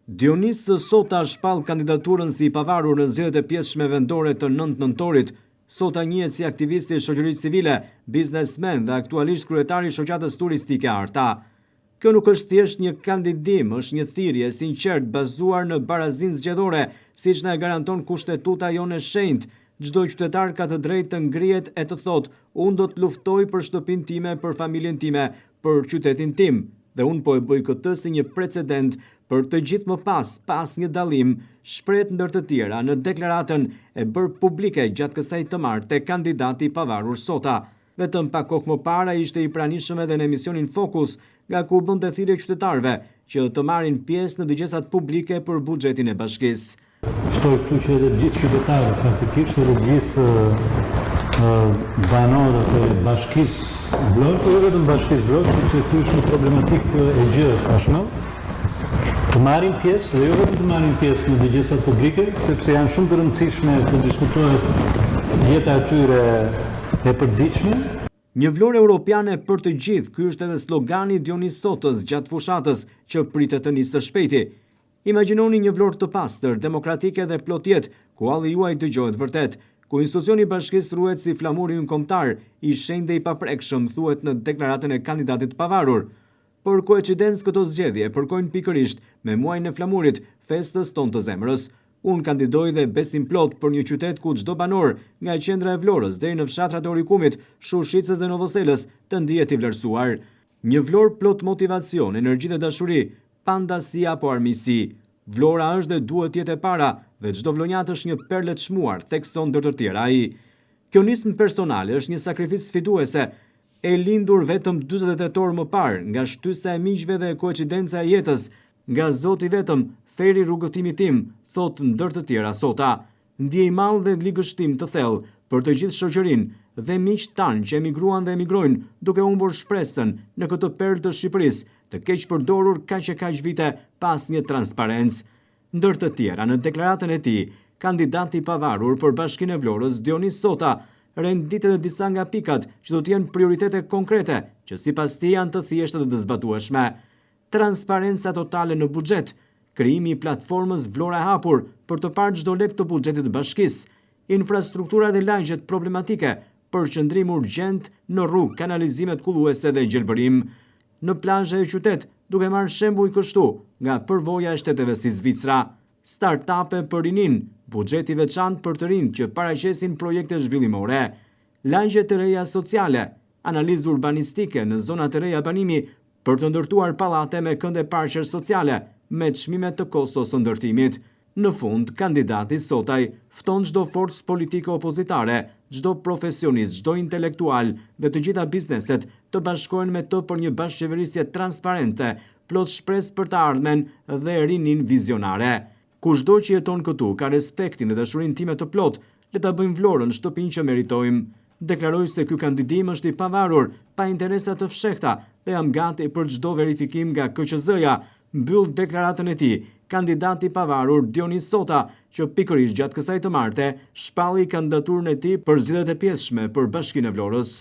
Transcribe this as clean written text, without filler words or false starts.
Dionis Sota shpall kandidaturën si i pavarur në zgjedhjet e pjesshme vendore të 9 nëntorit. Sota njihet si aktivisti i shoqërisë civile, biznesmen dhe aktualisht kryetari i shoqatës turistike Arta. Kjo nuk është thjesht një kandidim, është një thirrje sinqert bazuar në barazinë zgjedhore, siç na e garanton kushtetuta jonë e shenjtë. Çdo qytetar ka të drejtë të ngrihet e të thotë: unë do të luftoj për shtëpinë time, për familjen time, për qytetin tim. Dhe unë po e bëj këtë si një precedent për të gjithë më pas një dallim, shprehet ndër të tjera në deklaratën e bërë publike gjatë kësaj të martë kandidati i pavarur Sota. Vetëm pak kohë më para ishte i pranishëm edhe në emisionin Fokus, nga ku bënte thirrje qytetarëve që të marrin pjesë në dëgjesat publike për buxhetin e bashkisë. Ftoj këtu që edhe gjithë qytetarët praktikisht edhe gjithë banorët e bashkisë Vlorë, po jo vetëm bashkisë Vlorë, sepse këtu është një problematikë e gjerë tashmë, të marrin pjesë dhe jo vetëm të marrin pjesë në dëgjesat publike, sepse janë shumë të rëndësishme të diskutohet jeta e tyre e përditshme. Një Vlorë europiane për të gjithë, ky është edhe slogani i Dionis Sotës gjatë fushatës që pritet të nisë së shpejti. Imagjinoni një Vlorë të pastër, demokratike dhe plot jetë, ku halli juaj dëgjohet vërtet, ku institucioni i bashkisë ruhet si flamuri ynë-kombëtar, i shenjtë dhe i paprekshëm, thuhet në deklaratën e kandidatit pavarur. Por koincidencë këto zgjedhje përkojnë pikërisht me muajin e flamurit, festës tonë të zemrës. Unë kandidoj dhe besim plot për një qytet ku çdo banor, nga qendra e Vlorës deri në fshatrat e Orikumit, Shushicës dhe Novoselës, të ndihet i vlerësuar. Një Vlorë plot motivacion, energji dhe dashuri, pa ndasi apo armiqësi. Vlora është dhe duhet të jetë e para, dhe çdo vlonjat është një perle të çmuar, thekson ndër të tjera ai. Kjo nismë personale është një sakrificë sfiduese, e lindur vetëm 48 orë më parë, nga shtysa e miqve dhe koincidenca e jetës, nga Zoti vetëm, theri rrugëtimi tim, thot ndër të tjera Sota. Ndjej mall dhe ligështim të thellë për të gjithë shoqërinë dhe miqtë tanë që emigruan dhe emigrojnë, duke humbur shpresën në këtë perlë të Shqipërisë, të keq përdorur kaq e kaq vite pas një transparencë. Ndër të tjera, në deklaratën e tij, kandidati i pavarur për Bashkinë e Vlorës, Dionis Sota, rendit edhe disa nga pikat që do të jenë prioritete konkrete, që sipas tij janë të thjeshta dhe të zbatueshme. Transparenca totale në buxhet, krijimi i platformës Vlora e hapur për të parë çdo lek të buxhetit të bashkisë, infrastruktura dhe lagjet problematike, përqendrim urgjent në rrugë, kanalizimet kulluese dhe gjelbërim. Në plazhe e qytet, duke marrë shembull kështu nga përvoja e shteteve si Zvicra, start-upe për rinin, buxheti veçantë për të rinj që paraqesin projekte zhvillimore, lagje të reja sociale, analizë urbanistike në zonat e reja banimi për të ndërtuar pallate me kënde parqe sociale, me çmime të kostos së ndërtimit. Në fund, kandidati Sotaj fton çdo forcë politike opozitare, çdo profesionist, çdo intelektual dhe të gjitha bizneset të bashkohen me të për një bashkëqeverisje transparente, plot shpresë për të ardhmen dhe rinin vizionare. Kushdo që jeton këtu ka respektin dhe dashurinë time të plot, le ta bëjmë Vlorën shtëpinë që meritojmë. Deklaroj se ky kandidim është i pavarur, pa interesa të fshehta dhe jam gati për çdo verifikim nga KQZ-ja. Mbyll deklaratën e tij kandidati i pavarur Dionis Sota, që pikërisht gjatë kësaj të martë shpalli kandidaturën e tij për zgjedhjet e pjesshme për Bashkinë e Vlorës.